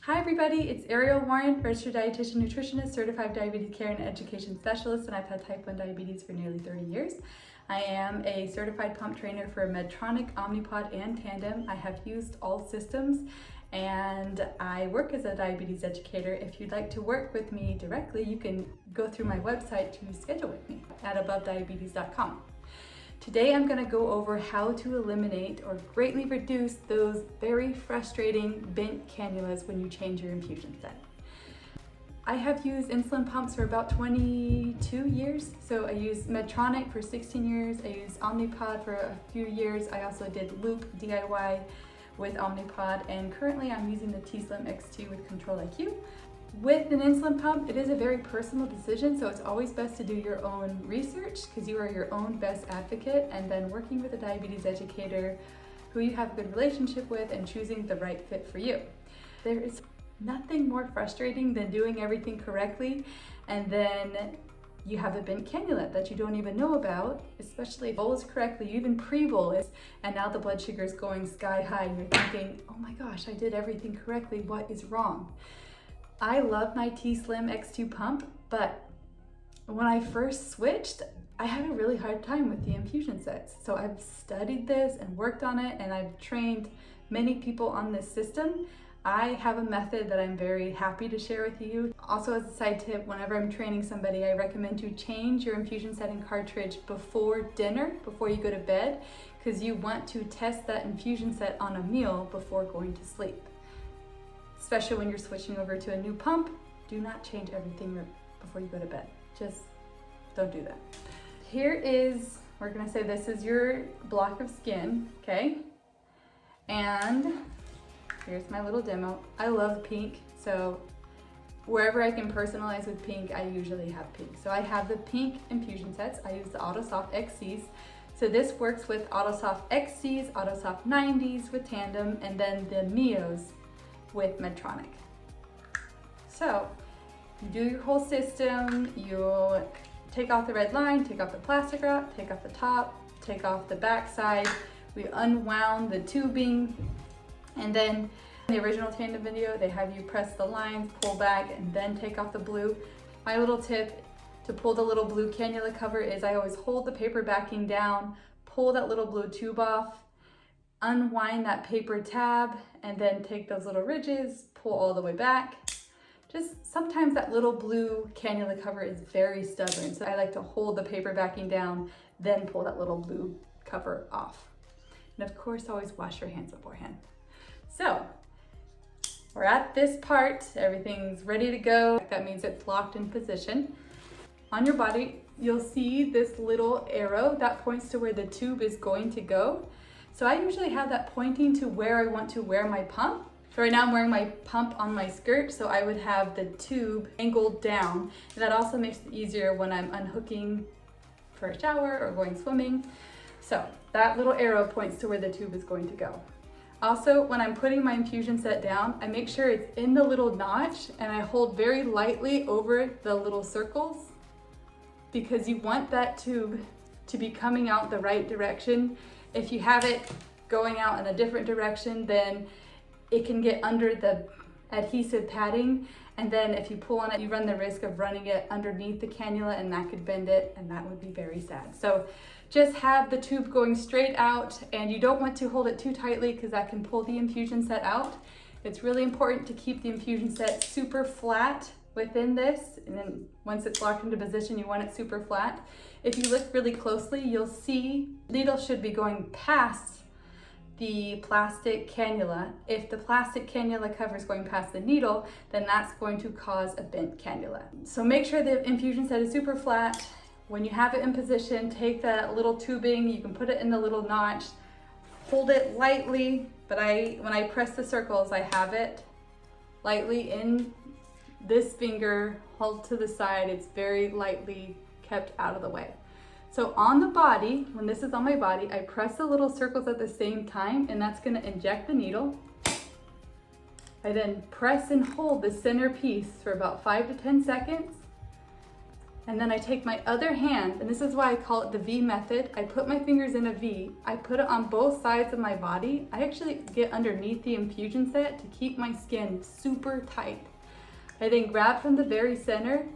Hi everybody, it's Ariel Warren, registered dietitian, nutritionist, certified diabetes care and education specialist, and I've had type 1 diabetes for nearly 30 years. I am a certified pump trainer for Medtronic, Omnipod, and Tandem. I have used all systems, and I work as a diabetes educator. If you'd like to work with me directly, you can go through my website to schedule with me at abovediabetes.com. Today I'm going to go over how to eliminate or greatly reduce those very frustrating bent cannulas when you change your infusion set. I have used insulin pumps for about 22 years. So I used Medtronic for 16 years. I used Omnipod for a few years. I also did loop DIY with Omnipod, and currently I'm using the Tslim X2 with Control IQ. With an insulin pump, it is a very personal decision, so it's always best to do your own research because you are your own best advocate, and then working with a diabetes educator who you have a good relationship with and choosing the right fit for you. There is nothing more frustrating than doing everything correctly and then you have a bent cannula that you don't even know about, especially if bolus correctly, you even pre-bolus, and now the blood sugar is going sky high and you're thinking, oh my gosh, I did everything correctly, what is wrong? I love my Tslim X2 pump, but when I first switched, I had a really hard time with the infusion sets. So I've studied this and worked on it, and I've trained many people on this system. I have a method that I'm very happy to share with you. Also, as a side tip, whenever I'm training somebody, I recommend to change your infusion set and cartridge before dinner, before you go to bed, because you want to test that infusion set on a meal before going to sleep. Especially when you're switching over to a new pump, do not change everything before you go to bed. Just don't do that. Here is, we're gonna say this is your block of skin, okay? And here's my little demo. I love pink, so wherever I can personalize with pink, I usually have pink. So I have the pink infusion sets. I use the autosoft XCs. So this works with autosoft XCs, autosoft 90s with Tandem, and then the Mios with Medtronic. So you do your whole system, you take off the red line, take off the plastic wrap, take off the top, take off the back side. We unwound the tubing, and then in the original Tandem video, they have you press the lines, pull back, and then take off the blue. My little tip to pull the little blue cannula cover is I always hold the paper backing down, pull that little blue tube off, unwind that paper tab, and then take those little ridges, pull all the way back. Just sometimes that little blue cannula cover is very stubborn, so I like to hold the paper backing down, then pull that little blue cover off. And of course, always wash your hands beforehand. So we're at this part, everything's ready to go. That means it's locked in position. On your body, you'll see this little arrow that points to where the tube is going to go. So I usually have that pointing to where I want to wear my pump. So right now I'm wearing my pump on my skirt, so I would have the tube angled down. And that also makes it easier when I'm unhooking for a shower or going swimming. So that little arrow points to where the tube is going to go. Also, when I'm putting my infusion set down, I make sure it's in the little notch and I hold very lightly over the little circles, because you want that tube to be coming out the right direction. If you have it going out in a different direction, then it can get under the adhesive padding, and then if you pull on it, you run the risk of running it underneath the cannula, and that could bend it, and that would be very sad. So just have the tube going straight out, and you don't want to hold it too tightly because that can pull the infusion set out. It's really important to keep the infusion set super flat within this, and then once it's locked into position, you want it super flat. If you look really closely, you'll see the needle should be going past the plastic cannula. If the plastic cannula cover is going past the needle, then that's going to cause a bent cannula. So make sure the infusion set is super flat. When you have it in position, take that little tubing, you can put it in the little notch, hold it lightly, but when I press the circles, I have it lightly in this finger, hold to the side. It's very lightly kept out of the way. So on the body, when this is on my body, I press the little circles at the same time, and that's gonna inject the needle. I then press and hold the center piece for about 5 to 10 seconds. And then I take my other hand, and this is why I call it the V method. I put my fingers in a V. I put it on both sides of my body. I actually get underneath the infusion set to keep my skin super tight. I then grab from the very center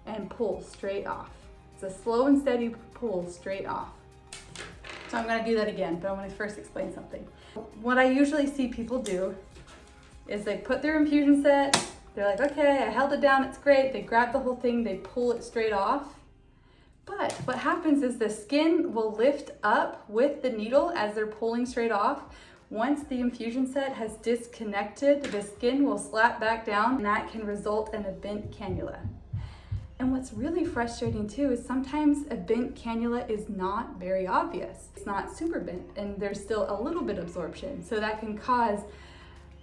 and pull straight off. It's a slow and steady pull straight off. So I'm gonna do that again, but I wanna first explain something. What I usually see people do is they put their infusion set, they're like, okay, I held it down, it's great. They grab the whole thing, they pull it straight off. But what happens is the skin will lift up with the needle as they're pulling straight off. Once the infusion set has disconnected, the skin will slap back down, and that can result in a bent cannula. And what's really frustrating too is sometimes a bent cannula is not very obvious. It's not super bent and there's still a little bit of absorption. So that can cause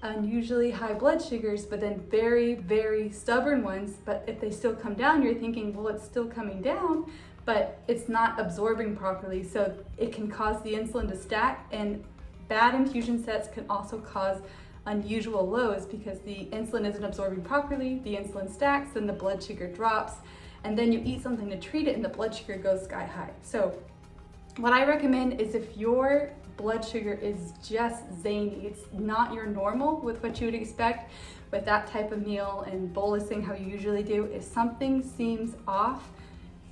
unusually high blood sugars, but then very, very stubborn ones. But if they still come down, you're thinking, well, it's still coming down, but it's not absorbing properly. So it can cause the insulin to stack, and bad infusion sets can also cause unusual lows because the insulin isn't absorbing properly, the insulin stacks, then the blood sugar drops, and then you eat something to treat it and the blood sugar goes sky high. So what I recommend is if your blood sugar is just zany, it's not your normal with what you would expect with that type of meal and bolusing how you usually do, if something seems off,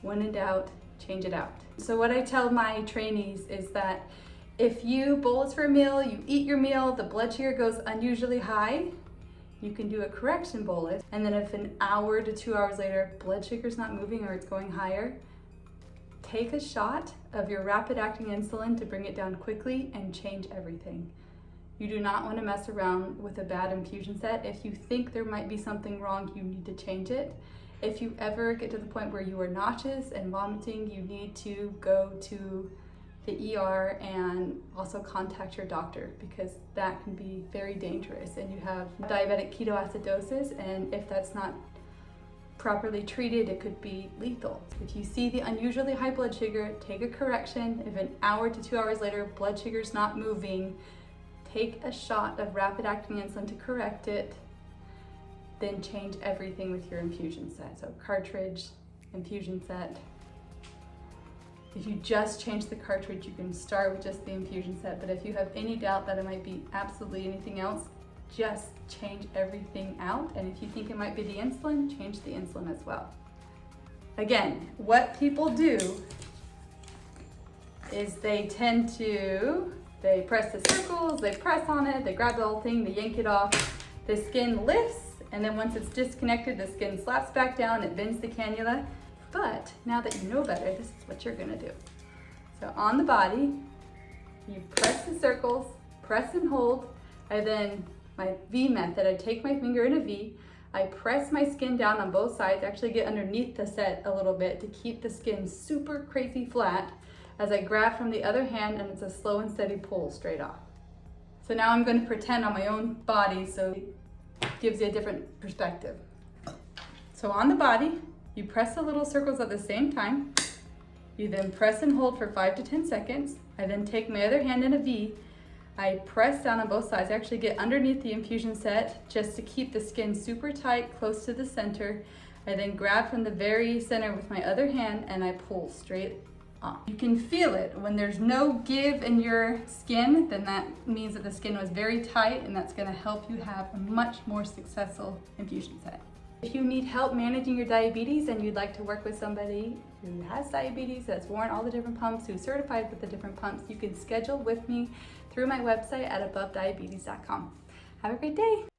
when in doubt, change it out. So what I tell my trainees is that if you bolus for a meal, you eat your meal, the blood sugar goes unusually high, you can do a correction bolus. And then if an hour to 2 hours later, blood sugar's not moving or it's going higher, take a shot of your rapid acting insulin to bring it down quickly and change everything. You do not want to mess around with a bad infusion set. If you think there might be something wrong, you need to change it. If you ever get to the point where you are nauseous and vomiting, you need to go to the ER and also contact your doctor, because that can be very dangerous and you have diabetic ketoacidosis, and if that's not properly treated, it could be lethal. If you see the unusually high blood sugar, take a correction. If an hour to 2 hours later blood sugar's not moving, take a shot of rapid acting insulin to correct it, then change everything with your infusion set. So cartridge, infusion set. If you just change the cartridge, you can start with just the infusion set, but if you have any doubt that it might be absolutely anything else, just change everything out. And if you think it might be the insulin, change the insulin as well. Again, what people do is they press the circles, they press on it, they grab the whole thing, they yank it off, the skin lifts, and then once it's disconnected, the skin slaps back down, it bends the cannula. But now that you know better, this is what you're gonna do. So on the body, you press the circles, press and hold, and then my V method, I take my finger in a V, I press my skin down on both sides, actually get underneath the set a little bit to keep the skin super crazy flat as I grab from the other hand, and it's a slow and steady pull straight off. So now I'm gonna pretend on my own body so it gives you a different perspective. So on the body, you press the little circles at the same time. You then press and hold for 5 to 10 seconds. I then take my other hand in a V. I press down on both sides. I actually get underneath the infusion set just to keep the skin super tight, close to the center. I then grab from the very center with my other hand and I pull straight off. You can feel it. When there's no give in your skin, then that means that the skin was very tight, and that's gonna help you have a much more successful infusion set. If you need help managing your diabetes and you'd like to work with somebody who has diabetes, that's worn all the different pumps, who's certified with the different pumps, you can schedule with me through my website at abovediabetes.com. Have a great day.